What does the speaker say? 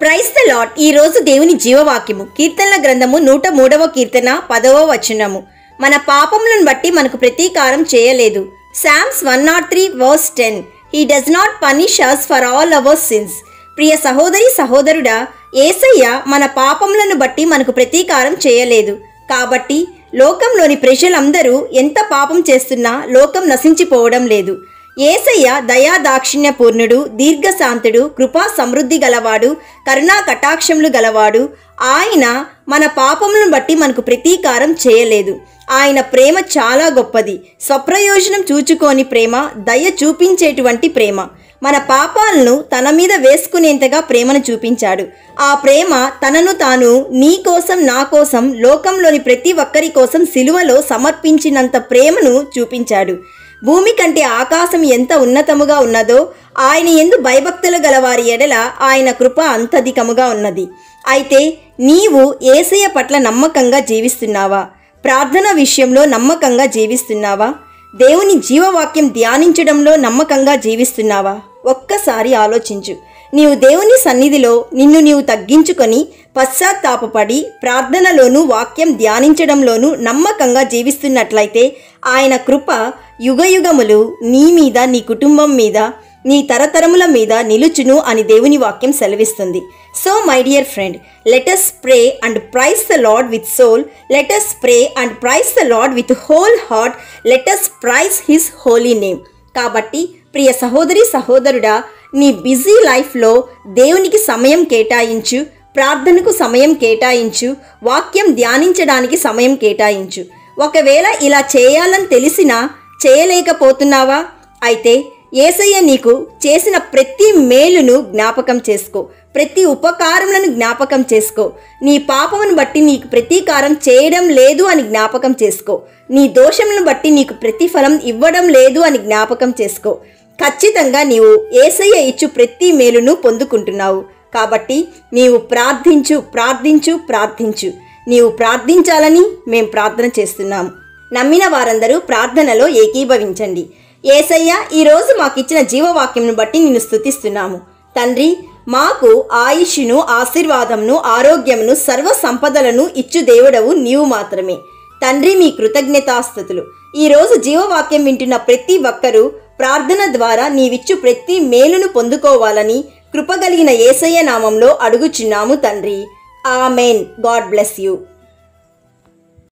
Praise the lord. ఈ రోజు దేవుని జీవవాక్యము కీర్తనల గ్రంథము 103వ కీర్తన 10వ వచనము. మన పాపములను బట్టి మనకు ప్రతీకారం చేయలేదు. Psalms 103:10. He does not punish us for all our sins. ప్రియ సహోదరి సహోదరుడా, యేసయ్య మన పాపములను బట్టి మనకు ప్రతీకారం చేయలేదు. కాబట్టి లోకంలోని ప్రజలందరూ ఎంత పాపం చేస్తున్నా లోకం నశించిపోవడం లేదు. యేసయ్య దయా దాక్షిణ్య పూర్ణుడు, దీర్ఘశాంతుడు, కృపా సమృద్ధి గలవాడు, కరుణా కటాక్షములు గలవాడు. ఆయన మన పాపములను బట్టి మనకు ప్రతీకారం చేయలేదు. ఆయన ప్రేమ చాలా గొప్పది. స్వప్రయోజనం చూచుకోని ప్రేమ, దయ చూపించేటువంటి ప్రేమ. మన పాపాలను తన మీద వేసుకునేంతగా ప్రేమను చూపించాడు. ఆ ప్రేమ తనను తాను నీ కోసం, నా కోసం, లోకంలోని ప్రతి ఒక్కరి కోసం సిలువలో సమర్పించినంత ప్రేమను చూపించాడు. భూమి కంటే ఆకాశం ఎంత ఉన్నతముగా ఉన్నదో ఆయన యందు భయభక్తులు గలవారి ఎడల ఆయన కృప అంతధికముగా ఉన్నది. అయితే నీవు యేసయ్య పట్ల నమ్మకంగా జీవిస్తున్నావా? ప్రార్థన విషయంలో నమ్మకంగా జీవిస్తున్నావా? దేవుని జీవవాక్యం ధ్యానించడంలో నమ్మకంగా జీవిస్తున్నావా? ఒక్కసారి ఆలోచించు. నీవు దేవుని సన్నిధిలో నిన్ను నీవు తగ్గించుకొని పశ్చాత్తాపపడి ప్రార్థనలోనూ వాక్యం ధ్యానించడంలోనూ నమ్మకంగా జీవిస్తున్నట్లయితే ఆయన కృప యుగయుగములు నీ మీద, నీ కుటుంబం మీద, నీ తరతరముల మీద నిలుచును అని దేవుని వాక్యం సెలవిస్తుంది. So my dear friend, let us pray and praise the Lord with soul. Let us pray and praise the Lord with whole heart. Let us praise his holy name. కాబట్టి ప్రియ సహోదరి సహోదరుడా, నీ బిజీ లైఫ్లో దేవునికి సమయం కేటాయించు, ప్రార్థనకు సమయం కేటాయించు, వాక్యం ధ్యానించడానికి సమయం కేటాయించు. ఒకవేళ ఇలా చేయాలని తెలిసినా చేయలేకపోతున్నావా? అయితే యేసయ్య నీకు చేసిన ప్రతి మేలును జ్ఞాపకం చేసుకో, ప్రతి ఉపకారములను జ్ఞాపకం చేసుకో. నీ పాపమును బట్టి నీకు ప్రతీకారం చేయడం లేదు అని జ్ఞాపకం చేసుకో. నీ దోషములను బట్టి నీకు ప్రతిఫలం ఇవ్వడం లేదు అని జ్ఞాపకం చేసుకో. ఖచ్చితంగా నీవు యేసయ్య ఇచ్చు ప్రతి మేలును పొందుకుంటున్నావు. కాబట్టి నీవు ప్రార్థించు, ప్రార్థించు, ప్రార్థించు. నీవు ప్రార్థించాలని మేము ప్రార్థన చేస్తున్నాము. నమ్మిన వారందరూ ప్రార్థనలో ఏకీభవించండి. యేసయ్య, ఈరోజు మాకిచ్చిన జీవవాక్యంను బట్టి నిన్ను స్తుతిస్తున్నాము. తండ్రి, మాకు ఆయుష్ను, ఆశీర్వాదంను, ఆరోగ్యమును, సర్వ సంపదలను ఇచ్చు దేవుడవు నీవు మాత్రమే. తండ్రి, మీ కృతజ్ఞతాస్తుతులు. ఈరోజు జీవవాక్యం వింటున్న ప్రతి ఒక్కరూ ప్రార్థన ద్వారా నీవిచ్చు ప్రతి మేలును పొందుకోవాలని కృపగలిగిన యేసయ్య నామంలో అడుగుచున్నాము తండ్రి. ఆమెన్. God bless you.